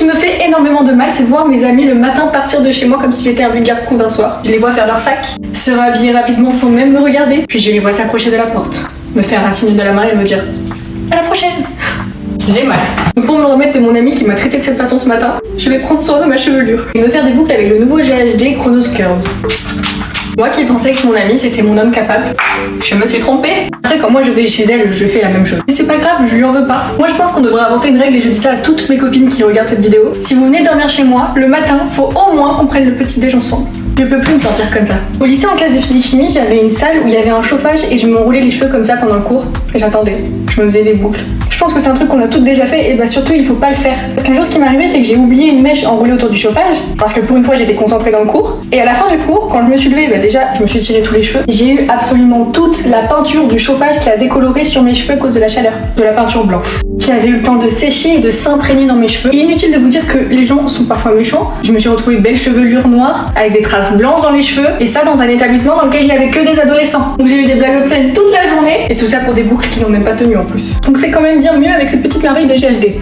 qui me fait énormément de mal, c'est de voir mes amis le matin partir de chez moi comme si j'étais un vulgaire con d'un soir. Je les vois faire leur sac, se rhabiller rapidement sans même me regarder, puis je les vois s'approcher de la porte, me faire un signe de la main et me dire « à la prochaine !» J'ai mal. Pour me remettre de mon ami qui m'a traité de cette façon ce matin, je vais prendre soin de ma chevelure et me faire des boucles avec le nouveau GHD Chronos Curls. Moi qui pensais que mon ami c'était mon homme capable, je me suis trompée. Après quand moi je vais chez elle, je fais la même chose. Mais c'est pas grave, je lui en veux pas. Moi je pense qu'on devrait inventer une règle et je dis ça à toutes mes copines qui regardent cette vidéo. Si vous venez dormir chez moi, le matin, faut au moins qu'on prenne le petit déj ensemble. Je peux plus me sentir comme ça. Au lycée en classe de physique-chimie, j'avais une salle où il y avait un chauffage et je m'enroulais les cheveux comme ça pendant le cours et j'attendais. Je me faisais des boucles. Je pense que c'est un truc qu'on a toutes déjà fait et bah surtout il faut pas le faire. Parce qu'un jour ce qui m'est arrivé c'est que j'ai oublié une mèche enroulée autour du chauffage parce que pour une fois j'étais concentrée dans le cours et à la fin du cours quand je me suis levée bah déjà je me suis tiré tous les cheveux. J'ai eu absolument toute la peinture du chauffage qui a décoloré sur mes cheveux à cause de la chaleur. De la peinture blanche. Qui avait eu le temps de sécher et de s'imprégner dans mes cheveux. Et inutile de vous dire que les gens sont parfois méchants. Je me suis retrouvée belle chevelure noire avec des traces blanches dans les cheveux et ça dans un établissement dans lequel il y avait que des adolescents. Donc j'ai eu des blagues obscènes toute la journée et tout ça pour des boucles qui n'ont même pas tenu en plus. Donc c'est quand même bien mieux avec cette petite merveille de GHD.